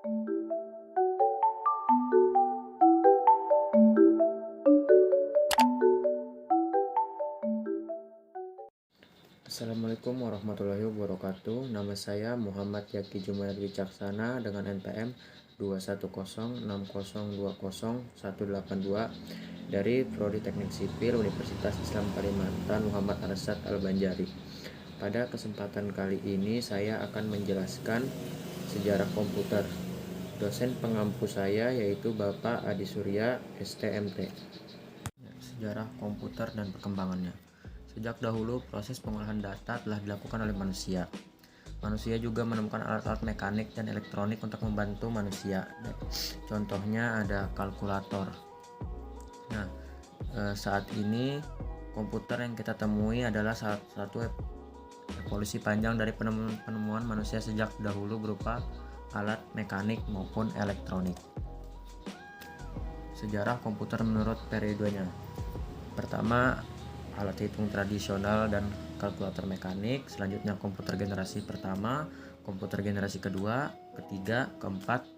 Assalamualaikum warahmatullahi wabarakatuh. Nama saya Muhammad Yaki Jumair Wicaksana dengan NPM 21060200182 dari Prodi Teknik Sipil Universitas Islam Kalimantan Muhammad Arsad Al-Banjari. Pada kesempatan kali ini saya akan menjelaskan sejarah komputer. Dosen pengampu saya yaitu Bapak Adi Surya, STMT. Sejarah komputer dan perkembangannya. Sejak dahulu, proses pengolahan data telah dilakukan oleh manusia. Manusia juga menemukan alat-alat mekanik dan elektronik untuk membantu manusia. Contohnya ada kalkulator. Nah, saat ini komputer yang kita temui adalah salah satu evolusi panjang dari penemuan manusia sejak dahulu berupa alat mekanik maupun elektronik. Sejarah komputer menurut periodenya. Pertama, alat hitung tradisional dan kalkulator mekanik. Selanjutnya komputer generasi pertama, komputer generasi kedua, ketiga, keempat,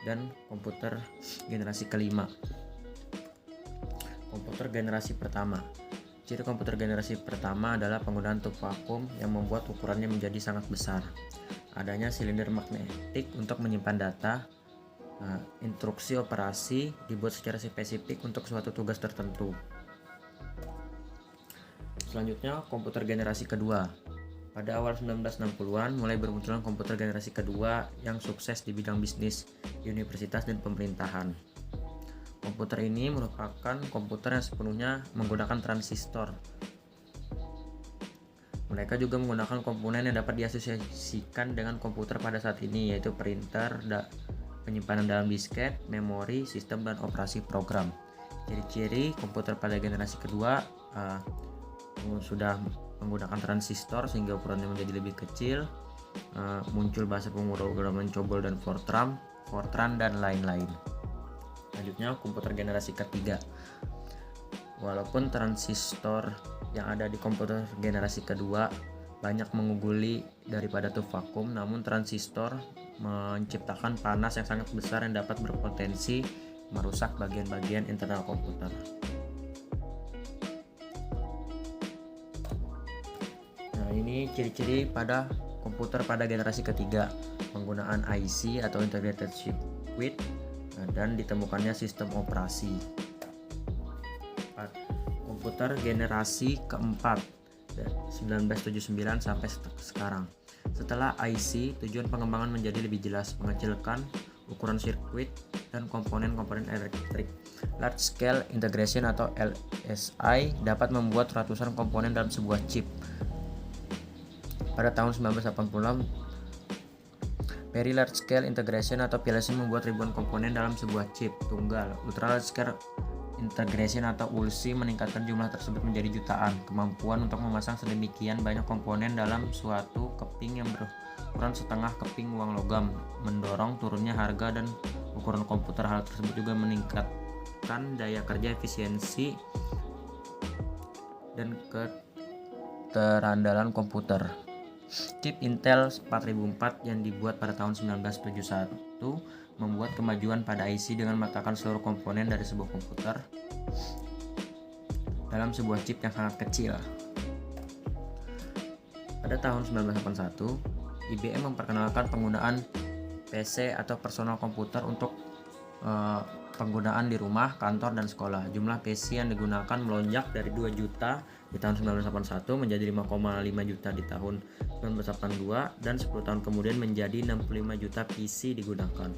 dan komputer generasi kelima. Komputer generasi pertama. Ciri komputer generasi pertama adalah penggunaan tube vakum yang membuat ukurannya menjadi sangat besar. Adanya silinder magnetik untuk menyimpan data. Instruksi operasi dibuat secara spesifik untuk suatu tugas tertentu. Selanjutnya, komputer generasi kedua. Pada awal 1960-an mulai bermunculan komputer generasi kedua yang sukses di bidang bisnis, universitas, dan pemerintahan. Komputer ini merupakan komputer yang sepenuhnya menggunakan transistor. Mereka juga menggunakan komponen yang dapat diasosiasikan dengan komputer pada saat ini, yaitu printer, penyimpanan dalam disket, memori, sistem, dan operasi program. Ciri-ciri komputer pada generasi kedua sudah menggunakan transistor sehingga ukurannya menjadi lebih kecil, muncul bahasa pemrograman COBOL dan Fortran dan lain-lain. Selanjutnya, komputer generasi ketiga. Walaupun transistor yang ada di komputer generasi kedua banyak mengungguli daripada tube vakum, namun transistor menciptakan panas yang sangat besar yang dapat berpotensi merusak bagian-bagian internal komputer. Ini ciri-ciri pada komputer pada generasi ketiga, penggunaan IC atau Integrated Circuit, dan ditemukannya sistem operasi. Komputer generasi keempat 1979 sampai sekarang. Setelah IC, tujuan pengembangan menjadi lebih jelas, mengecilkan ukuran sirkuit dan komponen-komponen elektrik. Large Scale Integration atau LSI dapat membuat ratusan komponen dalam sebuah chip. Pada tahun 1980, Very Large Scale Integration atau PLC membuat ribuan komponen dalam sebuah chip tunggal. Ultra Large Scale Integration atau ULSI meningkatkan jumlah tersebut menjadi jutaan. Kemampuan untuk memasang sedemikian banyak komponen dalam suatu keping yang berukuran setengah keping uang logam mendorong turunnya harga dan ukuran komputer. Hal tersebut juga meningkatkan daya kerja, efisiensi, dan keterandalan komputer. Chip Intel 4004 yang dibuat pada tahun 1971 membuat kemajuan pada IC dengan meletakkan seluruh komponen dari sebuah komputer dalam sebuah chip yang sangat kecil. Pada tahun 1981, IBM memperkenalkan penggunaan PC atau personal komputer untuk penggunaan di rumah, kantor, dan sekolah. Jumlah PC yang digunakan melonjak dari 2 juta di tahun 1981 menjadi 5,5 juta di tahun 1982 dan 10 tahun kemudian menjadi 65 juta PC digunakan.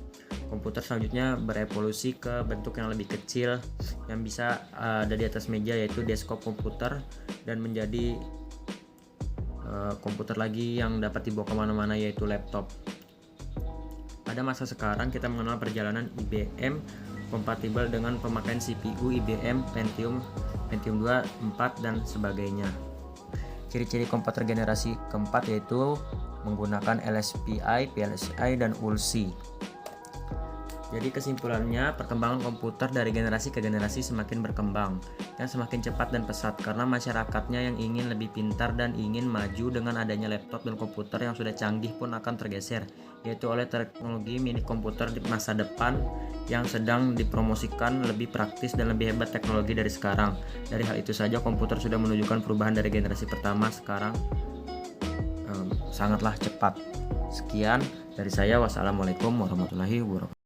Komputer selanjutnya berevolusi ke bentuk yang lebih kecil yang bisa ada di atas meja, yaitu desktop komputer, dan menjadi komputer lagi yang dapat dibawa kemana-mana, yaitu laptop. Pada masa sekarang kita mengenal perjalanan IBM kompatibel dengan pemakaian CPU IBM Pentium 2, 4, dan sebagainya. Ciri-ciri komputer generasi keempat yaitu menggunakan LSPI, PLSI, dan ULSI. Jadi kesimpulannya, perkembangan komputer dari generasi ke generasi semakin berkembang dan semakin cepat dan pesat karena masyarakatnya yang ingin lebih pintar dan ingin maju dengan adanya laptop dan komputer yang sudah canggih pun akan tergeser, yaitu oleh teknologi mini komputer di masa depan yang sedang dipromosikan lebih praktis dan lebih hebat teknologi dari sekarang. Dari hal itu saja komputer sudah menunjukkan perubahan dari generasi pertama sekarang sangatlah cepat. Sekian dari saya. Wassalamualaikum warahmatullahi wabarakatuh.